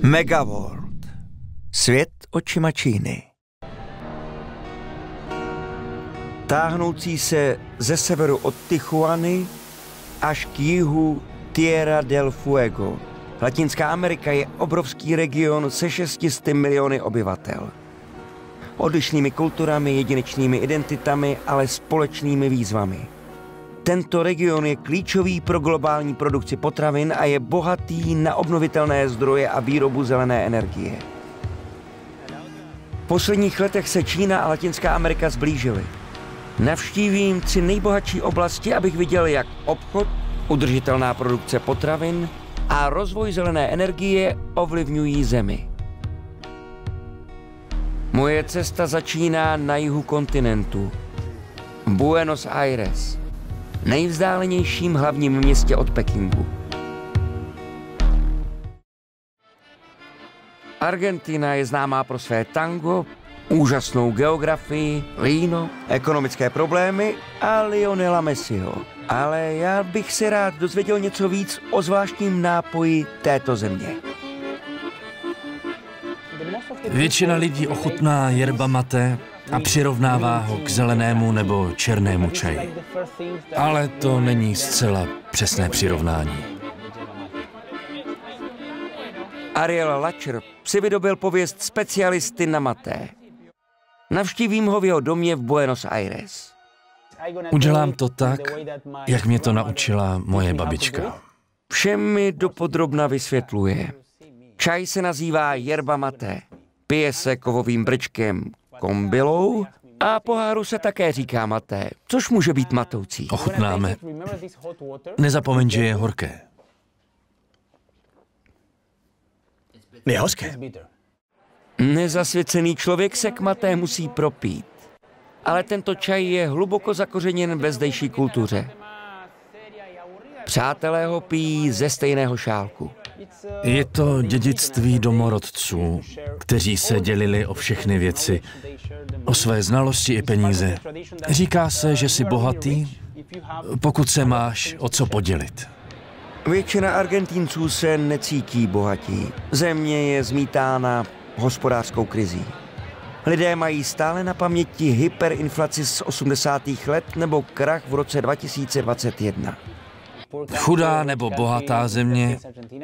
Megaworld. Svět očima Číny. Táhnoucí se ze severu od Tijuany až k jihu Tierra del Fuego. Latinská Amerika je obrovský region se 600 miliony obyvatel. Odlišnými kulturami, jedinečnými identitami, ale společnými výzvami. Tento region je klíčový pro globální produkci potravin a je bohatý na obnovitelné zdroje a výrobu zelené energie. V posledních letech se Čína a Latinská Amerika zblížily. Navštívím 3 nejbohatší oblasti, abych viděl, jak obchod, udržitelná produkce potravin a rozvoj zelené energie ovlivňují zemi. Moje cesta začíná na jihu kontinentu, v Buenos Aires, nejvzdálenějším hlavním městě od Pekingu. Argentina je známá pro své tango, úžasnou geografii, víno, ekonomické problémy a Lionela Messiho. Ale já bych se rád dozvěděl něco víc o zvláštním nápoji této země. Většina lidí ochutná yerba mate a přirovnává ho k zelenému nebo černému čaji. Ale to není zcela přesné přirovnání. Ariel Lacher si vydobil pověst specialisty na maté. Navštívím ho v jeho domě v Buenos Aires. Udělám to tak, jak mě to naučila moje babička. Všem mi dopodrobna vysvětluje. Čaj se nazývá yerba mate. Pije se kovovým brčkem, kombilou a poháru se také říká maté, což může být matoucí. Ochutnáme. Nezapomeň, že je horké. Je hořké. Nezasvěcený člověk se k maté musí propít. Ale tento čaj je hluboko zakořeněn ve zdejší kultuře. Přátelé ho pijí ze stejného šálku. Je to dědictví domorodců, kteří se dělili o všechny věci, o své znalosti i peníze. Říká se, že jsi bohatý, pokud se máš o co podělit. Většina Argentinců se necítí bohatí. Země je zmítána hospodářskou krizí. Lidé mají stále na paměti hyperinflaci z 80. let nebo krach v roce 2021. Chudá nebo bohatá země,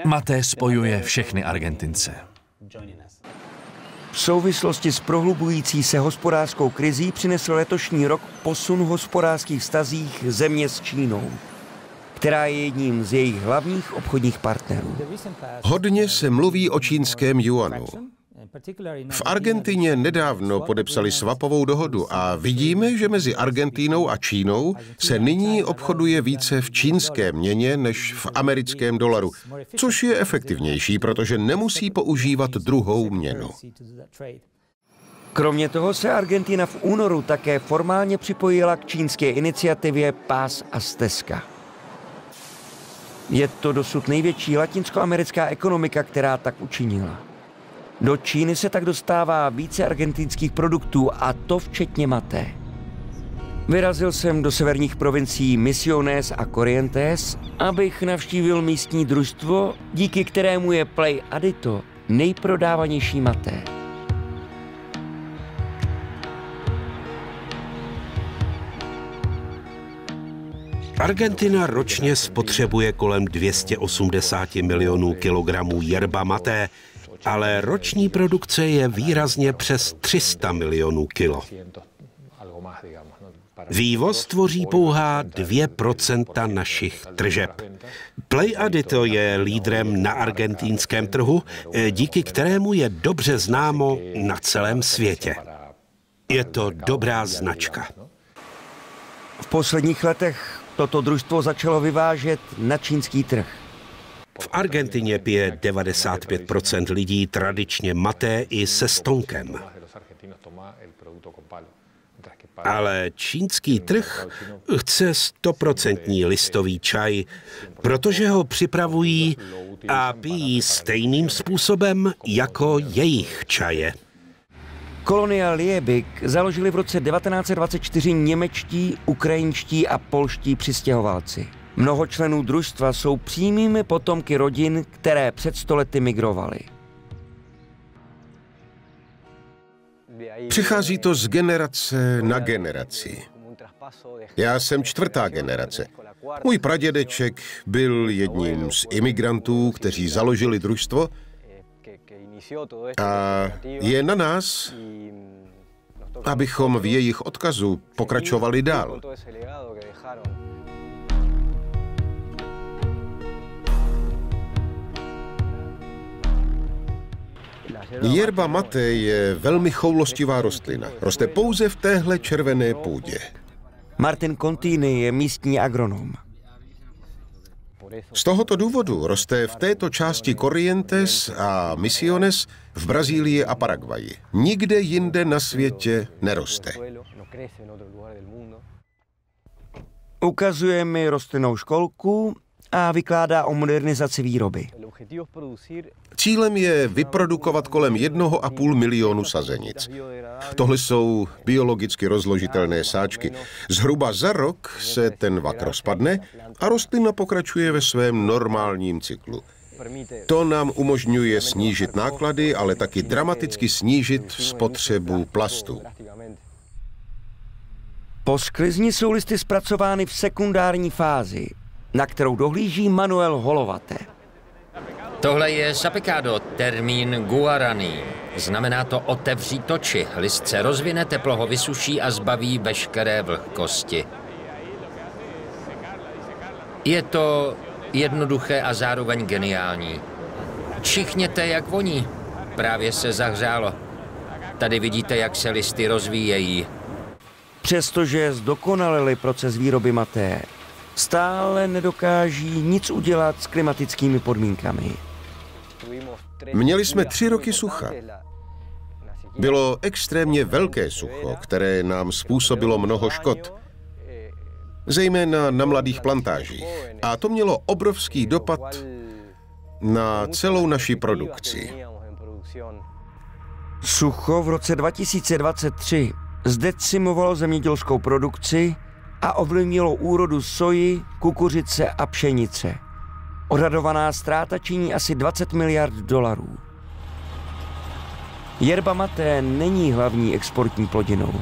maté spojuje všechny Argentince. V souvislosti s prohlubující se hospodářskou krizí přinesl letošní rok posun v hospodářských vztazích země s Čínou, která je jedním z jejich hlavních obchodních partnerů. Hodně se mluví o čínském juanu. V Argentině nedávno podepsali swapovou dohodu a vidíme, že mezi Argentínou a Čínou se nyní obchoduje více v čínské měně než v americkém dolaru, což je efektivnější, protože nemusí používat druhou měnu. Kromě toho se Argentina v únoru také formálně připojila k čínské iniciativě Pás a stezka. Je to dosud největší latinskoamerická ekonomika, která tak učinila. Do Číny se tak dostává více argentinských produktů, a to včetně maté. Vyrazil jsem do severních provincií Misiones a Corrientes, abych navštívil místní družstvo, díky kterému je Play Adito nejprodávanější maté. Argentina ročně spotřebuje kolem 280 milionů kilogramů yerba mate, ale roční produkce je výrazně přes 300 milionů kilo. Vývoz tvoří pouhá 2% našich tržeb. Play Adito je lídrem na argentinském trhu, díky kterému je dobře známo na celém světě. Je to dobrá značka. V posledních letech toto družstvo začalo vyvážet na čínský trh. V Argentině pije 95% lidí tradičně maté i se stonkem. Ale čínský trh chce 100% listový čaj, protože ho připravují a pijí stejným způsobem jako jejich čaje. Kolonia Liebig založili v roce 1924 němečtí, ukrajinští a polští přistěhovalci. Mnoho členů družstva jsou přímými potomky rodin, které před 100 lety migrovaly. Přichází to z generace na generaci. Já jsem 4. generace. Můj pradědeček byl jedním z imigrantů, kteří založili družstvo, a je na nás, abychom v jejich odkazu pokračovali dál. Yerba mate je velmi choulostivá rostlina. Roste pouze v téhle červené půdě. Martin Contini je místní agronom. Z tohoto důvodu roste v této části Corrientes a Misiones v Brazílii a Paraguaji. Nikde jinde na světě neroste. Ukazuje mi rostlinnou školku a vykládá o modernizaci výroby. Cílem je vyprodukovat kolem 1,5 milionu sazenic. Tohle jsou biologicky rozložitelné sáčky. Zhruba za rok se ten vak rozpadne a rostlina pokračuje ve svém normálním cyklu. To nám umožňuje snížit náklady, ale taky dramaticky snížit spotřebu plastu. Po sklizni jsou listy zpracovány v sekundární fázi, na kterou dohlíží Manuel Holovaté. Tohle je sapicado, termín guaraní. Znamená to otevřít oči. List se rozvine, teplo ho vysuší a zbaví veškeré vlhkosti. Je to jednoduché a zároveň geniální. Čichněte, jak voní. Právě se zahřálo. Tady vidíte, jak se listy rozvíjejí. Přestože zdokonalili proces výroby maté, stále nedokáží nic udělat s klimatickými podmínkami. Měli jsme 3 roky sucha. Bylo extrémně velké sucho, které nám způsobilo mnoho škod, zejména na mladých plantážích. A to mělo obrovský dopad na celou naši produkci. Sucho v roce 2023 zdecimovalo zemědělskou produkci a ovlivnilo úrodu soji, kukuřice a pšenice. Odhadovaná ztráta činí asi 20 miliard dolarů. Yerba mate není hlavní exportní plodinou,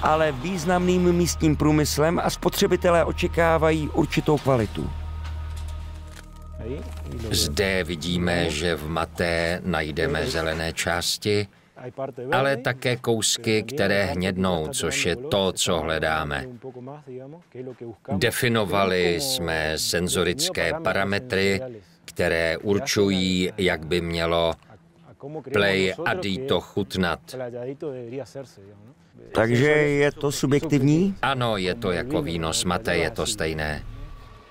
ale významným místním průmyslem a spotřebitelé očekávají určitou kvalitu. Zde vidíme, že v maté najdeme zelené části, ale také kousky, které hnědnou, což je to, co hledáme. Definovali jsme senzorické parametry, které určují, jak by mělo play adito chutnat. Takže je to subjektivní? Ano, je to jako víno s maté, je to stejné.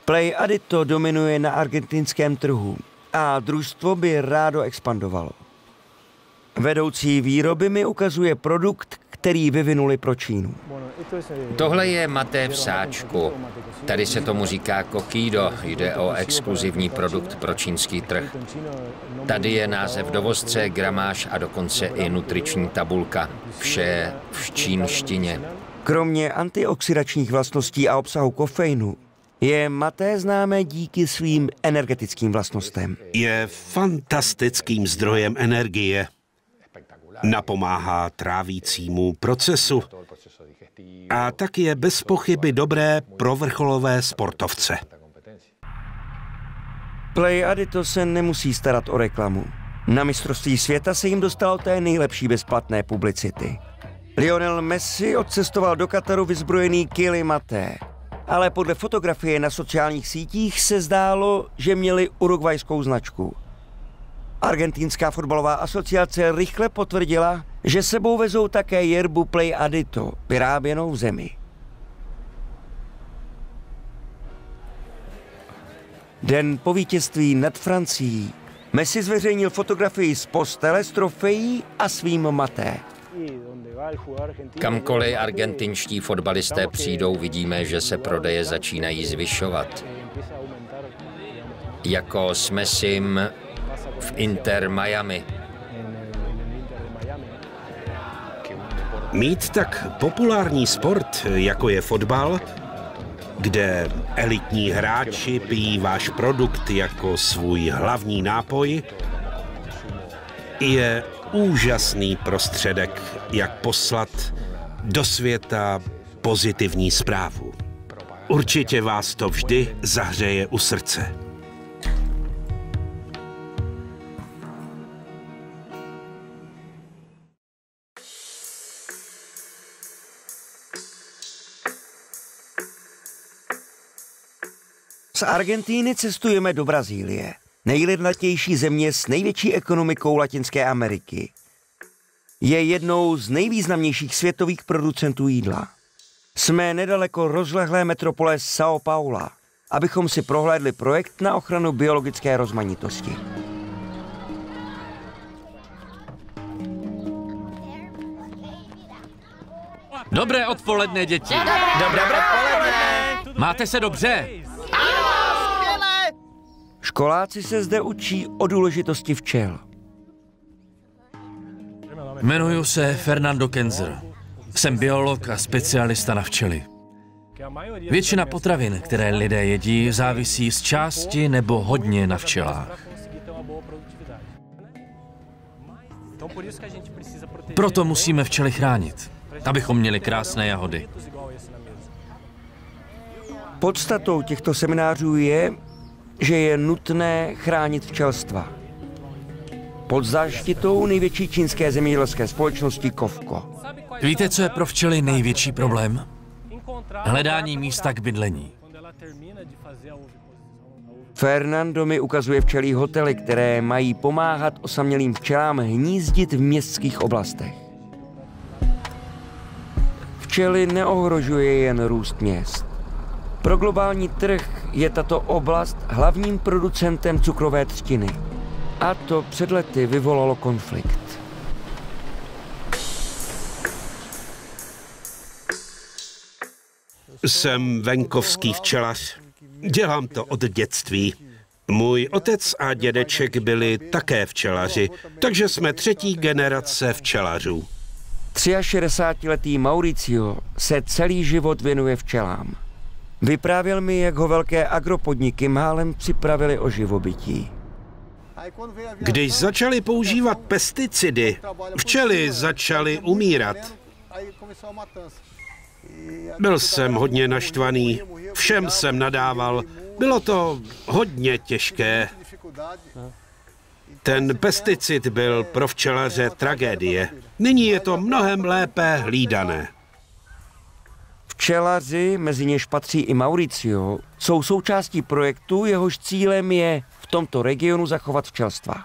Play adito dominuje na argentinském trhu a družstvo by rádo expandovalo. Vedoucí výroby mi ukazuje produkt, který vyvinuli pro Čínu. Tohle je maté v sáčku. Tady se tomu říká kokido, jde o exkluzivní produkt pro čínský trh. Tady je název dovozce, gramáž a dokonce i nutriční tabulka. Vše v čínštině. Kromě antioxidačních vlastností a obsahu kofeinu je maté známé díky svým energetickým vlastnostem. Je fantastickým zdrojem energie. Napomáhá trávícímu procesu a tak je bez pochyby dobré pro vrcholové sportovce. Play adito se nemusí starat o reklamu. Na mistrovství světa se jim dostalo té nejlepší bezplatné publicity. Lionel Messi odcestoval do Kataru vyzbrojený kily maté, ale podle fotografie na sociálních sítích se zdálo, že měli urugvajskou značku. Argentínská fotbalová asociace rychle potvrdila, že sebou vezou také yerbu Play adito, vyráběnou v zemi. Den po vítězství nad Francií Messi zveřejnil fotografii z postele s trofejí a svým maté. Kamkoliv argentinští fotbalisté přijdou, vidíme, že se prodeje začínají zvyšovat. Jako s Messim v Inter Miami. Mít tak populární sport, jako je fotbal, kde elitní hráči pijí váš produkt jako svůj hlavní nápoj, je úžasný prostředek, jak poslat do světa pozitivní zprávu. Určitě vás to vždy zahřeje u srdce. Z Argentíny cestujeme do Brazílie, nejlidnatější země s největší ekonomikou Latinské Ameriky. Je jednou z nejvýznamnějších světových producentů jídla. Jsme nedaleko rozlehlé metropole São Paula, abychom si prohlédli projekt na ochranu biologické rozmanitosti. Dobré odpoledne, děti. Dobré odpoledne. Máte se dobře? Školáci se zde učí o důležitosti včel. Jmenuji se Fernando Kenzer. Jsem biolog a specialista na včely. Většina potravin, které lidé jedí, závisí z části nebo hodně na včelách. Proto musíme včely chránit, abychom měli krásné jahody. Podstatou těchto seminářů je, že je nutné chránit včelstva. Pod záštitou největší čínské zemědělské společnosti Kofko. Víte, co je pro včely největší problém? Hledání místa k bydlení. Fernando mi ukazuje včelí hotely, které mají pomáhat osamělým včelám hnízdit v městských oblastech. Včely neohrožuje jen růst měst. Pro globální trh je tato oblast hlavním producentem cukrové třtiny. A to před lety vyvolalo konflikt. Jsem venkovský včelař. Dělám to od dětství. Můj otec a dědeček byli také včelaři, takže jsme třetí generace včelařů. 63letý Mauricio se celý život věnuje včelám. Vyprávěl mi, jak ho velké agropodniky málem připravili o živobytí. Když začali používat pesticidy, včely začaly umírat. Byl jsem hodně naštvaný, všem jsem nadával, bylo to hodně těžké. Ten pesticid byl pro včelaře tragédie. Nyní je to mnohem lépe hlídané. Včelaři, mezi něž patří i Mauricio, jsou součástí projektu, jehož cílem je v tomto regionu zachovat včelstva.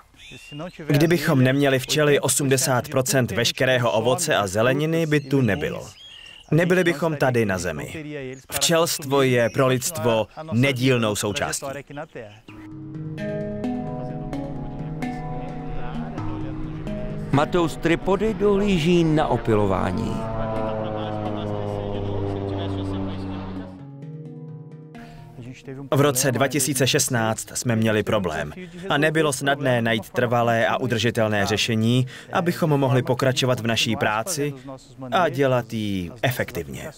Kdybychom neměli včely, 80% veškerého ovoce a zeleniny by tu nebylo. Nebyli bychom tady na zemi. Včelstvo je pro lidstvo nedílnou součástí. Mateus Tripody dohlíží na opylování. V roce 2016 jsme měli problém a nebylo snadné najít trvalé a udržitelné řešení, abychom mohli pokračovat v naší práci a dělat ji efektivně.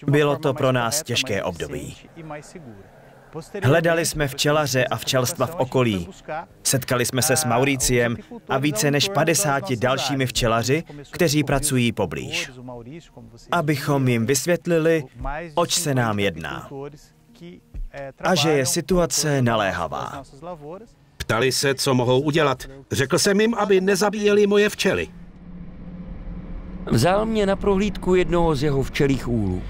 Bylo to pro nás těžké období. Hledali jsme včelaře a včelstva v okolí. Setkali jsme se s Mauriciem a více než 50 dalšími včelaři, kteří pracují poblíž. Abychom jim vysvětlili, oč se nám jedná. A že je situace naléhavá. Ptali se, co mohou udělat. Řekl jsem jim, aby nezabíjeli moje včely. Vzal mě na prohlídku jednoho z jeho včelích úlů.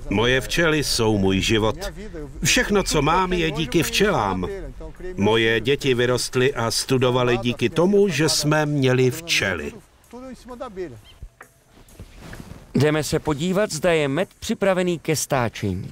Moje včely jsou můj život. Všechno, co mám, je díky včelám. Moje děti vyrostly a studovaly díky tomu, že jsme měli včely. Jdeme se podívat, zda je med připravený ke stáčení.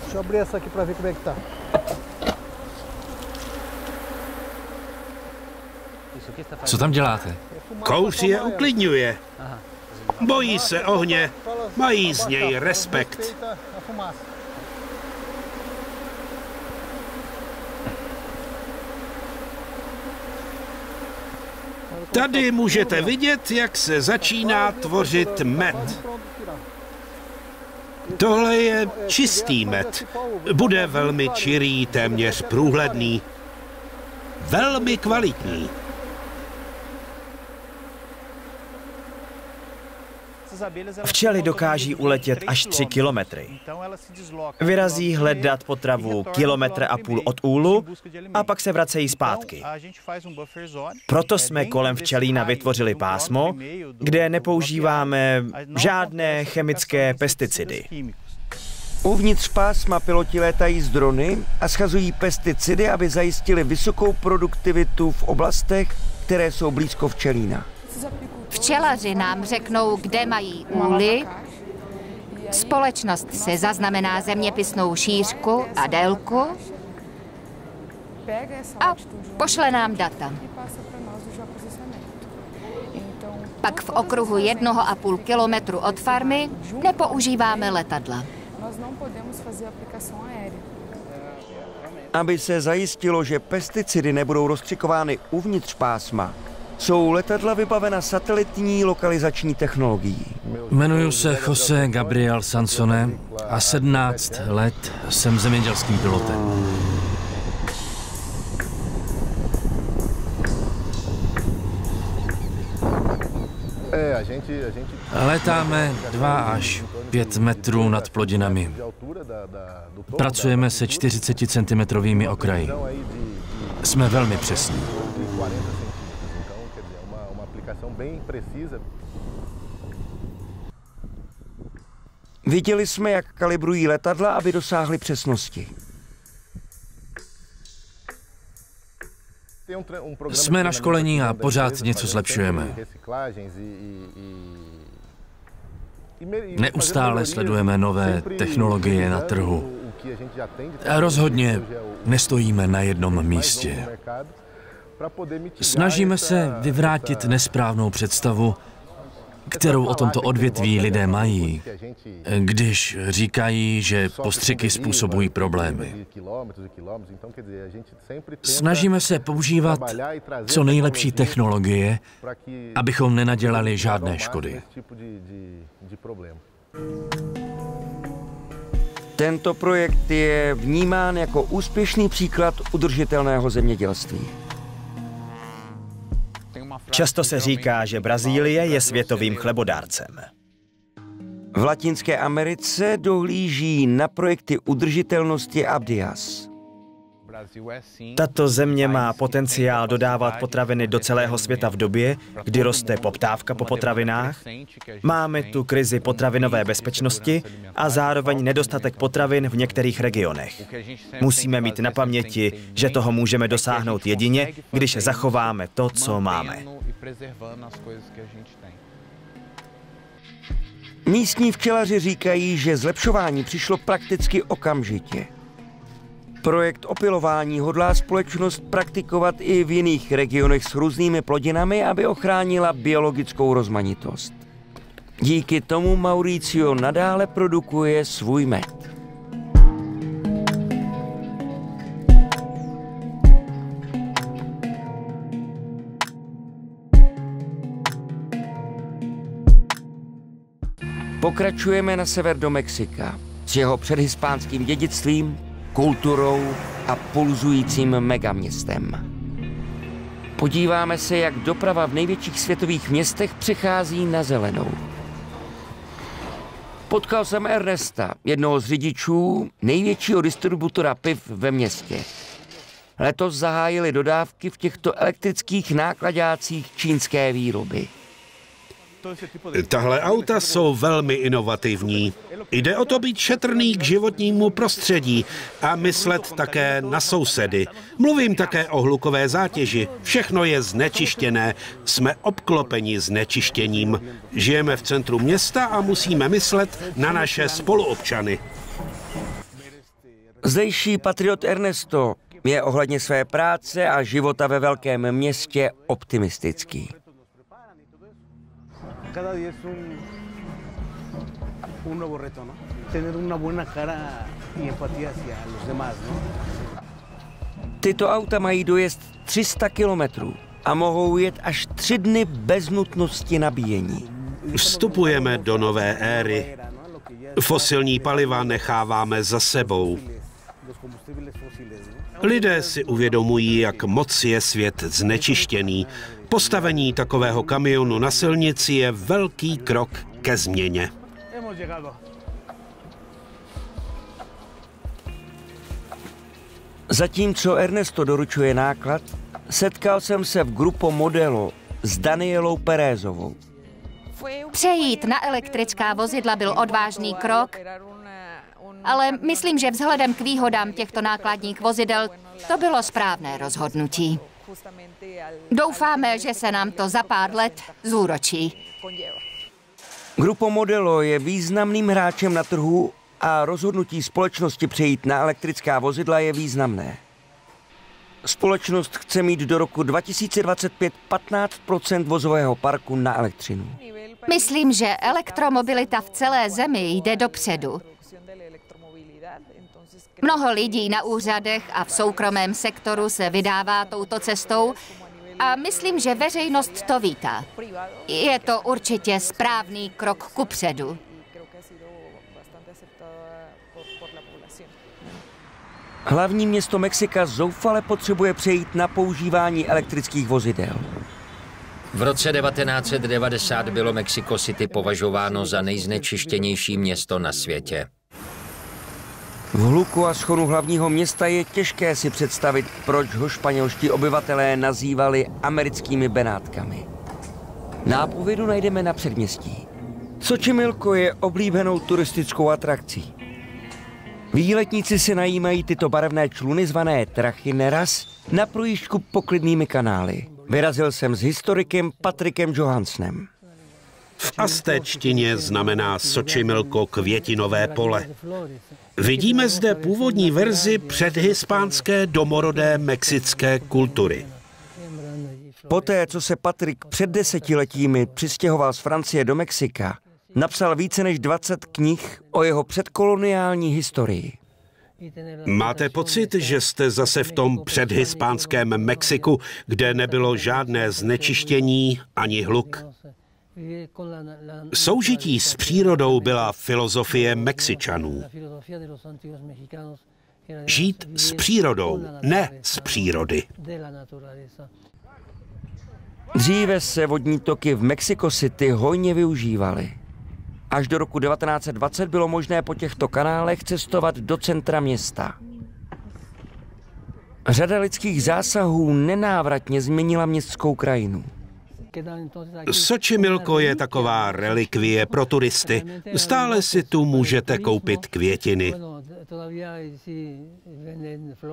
Deixa eu abrir essa aqui para ver como é que tá. Co tam děláte? Kouř je uklidňuje. Bojí se ohně, mají z něj respekt. Tady můžete vidět, jak se začíná tvořit med. Tohle je čistý med. Bude velmi čirý, téměř průhledný. Velmi kvalitní. Včely dokáží uletět až 3 kilometry. Vyrazí hledat potravu 1,5 kilometru od úlu a pak se vracejí zpátky. Proto jsme kolem včelína vytvořili pásmo, kde nepoužíváme žádné chemické pesticidy. Uvnitř pásma piloti létají z drony a schazují pesticidy, aby zajistili vysokou produktivitu v oblastech, které jsou blízko včelína. Včelaři nám řeknou, kde mají úly, společnost si zaznamená zeměpisnou šířku a délku a pošle nám data. Pak v okruhu 1,5 kilometru od farmy nepoužíváme letadla. Aby se zajistilo, že pesticidy nebudou rozkřikovány uvnitř pásma, jsou letadla vybavena satelitní lokalizační technologií. Jmenuji se José Gabriel Sansone a 17 let jsem zemědělským pilotem. Letáme 2 až 5 metrů nad plodinami. Pracujeme se 40 centimetrovými okraji. Jsme velmi přesní. Viděli jsme, jak kalibrují letadla, aby dosáhli přesnosti. Jsme na školení a pořád něco zlepšujeme. Neustále sledujeme nové technologie na trhu. A rozhodně nestojíme na jednom místě. Snažíme se vyvrátit nesprávnou představu, kterou o tomto odvětví lidé mají, když říkají, že postřiky způsobují problémy. Snažíme se používat co nejlepší technologie, abychom nenadělali žádné škody. Tento projekt je vnímán jako úspěšný příklad udržitelného zemědělství. Často se říká, že Brazílie je světovým chlebodárcem. V Latinské Americe dohlíží na projekty udržitelnosti Abdias. Tato země má potenciál dodávat potraviny do celého světa v době, kdy roste poptávka po potravinách. Máme tu krizi potravinové bezpečnosti a zároveň nedostatek potravin v některých regionech. Musíme mít na paměti, že toho můžeme dosáhnout jedině, když zachováme to, co máme. Místní včelaři říkají, že zlepšování přišlo prakticky okamžitě. Projekt opylování hodlá společnost praktikovat i v jiných regionech s různými plodinami, aby ochránila biologickou rozmanitost. Díky tomu Mauricio nadále produkuje svůj med. Pokračujeme na sever do Mexika s jeho předhispánským dědictvím, kulturou a pulzujícím megaměstem. Podíváme se, jak doprava v největších světových městech přechází na zelenou. Potkal jsem Ernesta, jednoho z řidičů největšího distributora piv ve městě. Letos zahájili dodávky v těchto elektrických nákladácích čínské výroby. Tahle auta jsou velmi inovativní. Jde o to být šetrný k životnímu prostředí a myslet také na sousedy. Mluvím také o hlukové zátěži. Všechno je znečištěné. Jsme obklopeni znečištěním. Žijeme v centru města a musíme myslet na naše spoluobčany. Zdejší patriot Ernesto je ohledně své práce a života ve velkém městě optimistický. Cada día es un nuevo reto, ¿no? Tener una buena cara y empatía hacia los demás, ¿no? Tyto auta mají dojezd 300 kilometrů. a mohou jet až 3 dny bez nutnosti nabíjení. Vstupujeme do nové éry. Fosilní paliva necháváme za sebou. Lidé si uvědomují, jak moc je svět znečištěný. Postavení takového kamionu na silnici je velký krok ke změně. Zatímco Ernesto doručuje náklad, setkal jsem se v Grupo Modelo s Danielou Perezovou. Přejít na elektrická vozidla byl odvážný krok, ale myslím, že vzhledem k výhodám těchto nákladních vozidel to bylo správné rozhodnutí. Doufáme, že se nám to za pár let zúročí. Grupo Modelo je významným hráčem na trhu a rozhodnutí společnosti přejít na elektrická vozidla je významné. Společnost chce mít do roku 2025 15% vozového parku na elektřinu. Myslím, že elektromobilita v celé zemi jde dopředu. Mnoho lidí na úřadech a v soukromém sektoru se vydává touto cestou a myslím, že veřejnost to vítá. Je to určitě správný krok kupředu. Hlavní město Mexika zoufale potřebuje přejít na používání elektrických vozidel. V roce 1990 bylo Mexico City považováno za nejznečištěnější město na světě. V hluku a schonu hlavního města je těžké si představit, proč ho španělští obyvatelé nazývali americkými Benátkami. Nápovědu najdeme na předměstí. Xochimilco je oblíbenou turistickou atrakcí. Výletníci si najímají tyto barevné čluny zvané trajineras na projížďku poklidnými kanály. Vyrazil jsem s historikem Patrikem Johansenem. V aztéčtině znamená Xochimilco květinové pole. Vidíme zde původní verzi předhispánské domorodé mexické kultury. Poté, co se Patrik před 10 letími přistěhoval z Francie do Mexika, napsal více než 20 knih o jeho předkoloniální historii. Máte pocit, že jste zase v tom předhispánském Mexiku, kde nebylo žádné znečištění ani hluk? Soužití s přírodou byla filozofie Mexičanů. Žít s přírodou, ne z přírody. Dříve se vodní toky v Mexico City hojně využívaly. Až do roku 1920 bylo možné po těchto kanálech cestovat do centra města. Řada lidských zásahů nenávratně změnila městskou krajinu. Xochimilco je taková relikvie pro turisty. Stále si tu můžete koupit květiny.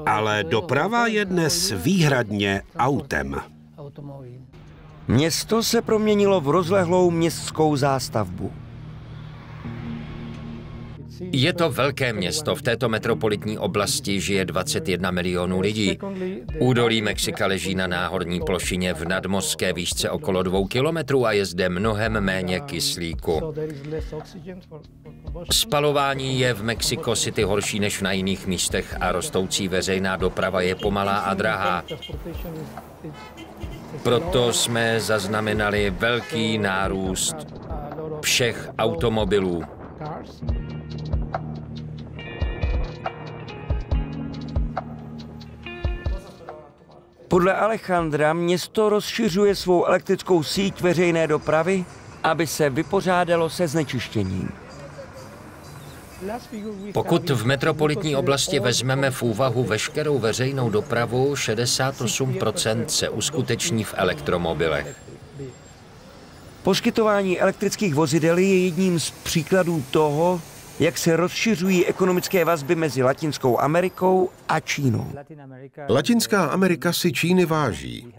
Ale doprava je dnes výhradně autem. Město se proměnilo v rozlehlou městskou zástavbu. Je to velké město. V této metropolitní oblasti žije 21 milionů lidí. Údolí Mexika leží na náhorní plošině v nadmořské výšce okolo 2 kilometrů a je zde mnohem méně kyslíku. Spalování je v Mexico City horší než na jiných místech a rostoucí veřejná doprava je pomalá a drahá. Proto jsme zaznamenali velký nárůst všech automobilů. Podle Alejandra město rozšiřuje svou elektrickou síť veřejné dopravy, aby se vypořádalo se znečištěním. Pokud v metropolitní oblasti vezmeme v úvahu veškerou veřejnou dopravu, 68% se uskuteční v elektromobilech. Poskytování elektrických vozidel je jedním z příkladů toho, jak se rozšiřují ekonomické vazby mezi Latinskou Amerikou a Čínou. Latinská Amerika si Číny váží.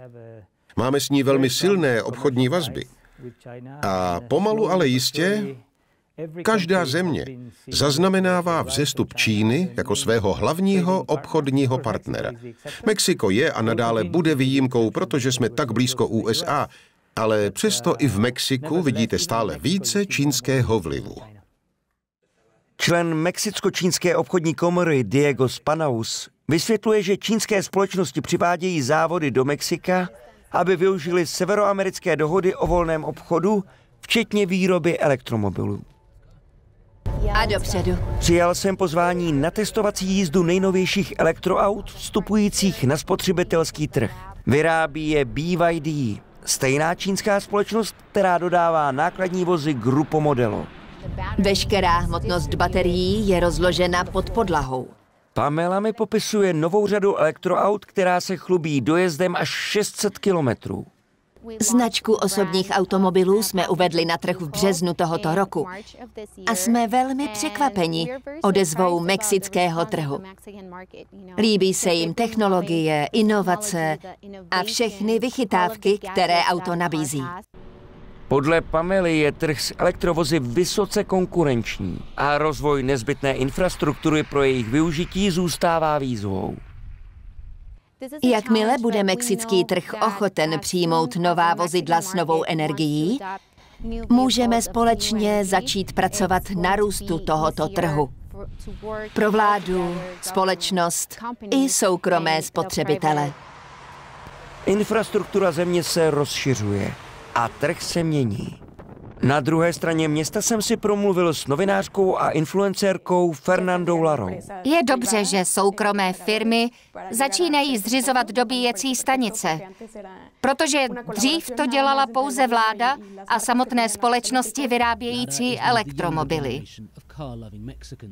Máme s ní velmi silné obchodní vazby. A pomalu, ale jistě, každá země zaznamenává vzestup Číny jako svého hlavního obchodního partnera. Mexiko je a nadále bude výjimkou, protože jsme tak blízko USA, ale přesto i v Mexiku vidíte stále více čínského vlivu. Člen Mexicko-čínské obchodní komory Diego Spanaus vysvětluje, že čínské společnosti přivádějí závody do Mexika aby využili severoamerické dohody o volném obchodu, včetně výroby elektromobilů. A dopředu. Přijal jsem pozvání na testovací jízdu nejnovějších elektroaut vstupujících na spotřebitelský trh. Vyrábí je BYD, stejná čínská společnost, která dodává nákladní vozy Grupo Modelo. Veškerá hmotnost baterií je rozložena pod podlahou. Pamela mi popisuje novou řadu elektroaut, která se chlubí dojezdem až 600 kilometrů. Značku osobních automobilů jsme uvedli na trh v březnu tohoto roku a jsme velmi překvapeni odezvou mexického trhu. Líbí se jim technologie, inovace a všechny vychytávky, které auto nabízí. Podle Pamely je trh s elektrovozy vysoce konkurenční a rozvoj nezbytné infrastruktury pro jejich využití zůstává výzvou. Jakmile bude mexický trh ochoten přijmout nová vozidla s novou energií, můžeme společně začít pracovat na růstu tohoto trhu. Pro vládu, společnost i soukromé spotřebitele. Infrastruktura země se rozšiřuje a trh se mění. Na druhé straně města jsem si promluvil s novinářkou a influencérkou Fernandou Larou. Je dobře, že soukromé firmy začínají zřizovat dobíjecí stanice, protože dřív to dělala pouze vláda a samotné společnosti vyrábějící elektromobily.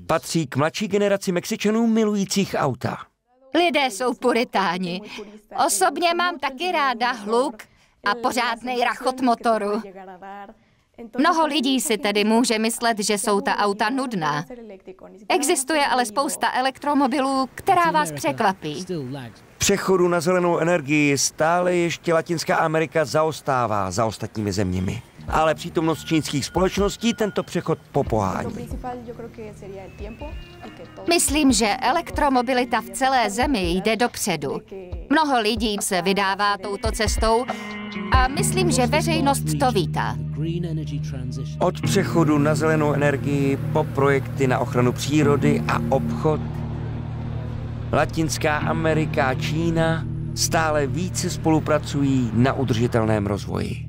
Patří k mladší generaci Mexičanů milujících auta. Lidé jsou puritáni. Osobně mám taky ráda hluk a pořádnej rachot motoru. Mnoho lidí si tedy může myslet, že jsou ta auta nudná. Existuje ale spousta elektromobilů, která vás překvapí. Přechodu na zelenou energii stále ještě Latinská Amerika zaostává za ostatními zeměmi. Ale přítomnost čínských společností tento přechod popohání. Myslím, že elektromobilita v celé zemi jde dopředu. Mnoho lidí se vydává touto cestou a myslím, že veřejnost to vítá. Od přechodu na zelenou energii po projekty na ochranu přírody a obchod, Latinská Amerika a Čína stále více spolupracují na udržitelném rozvoji.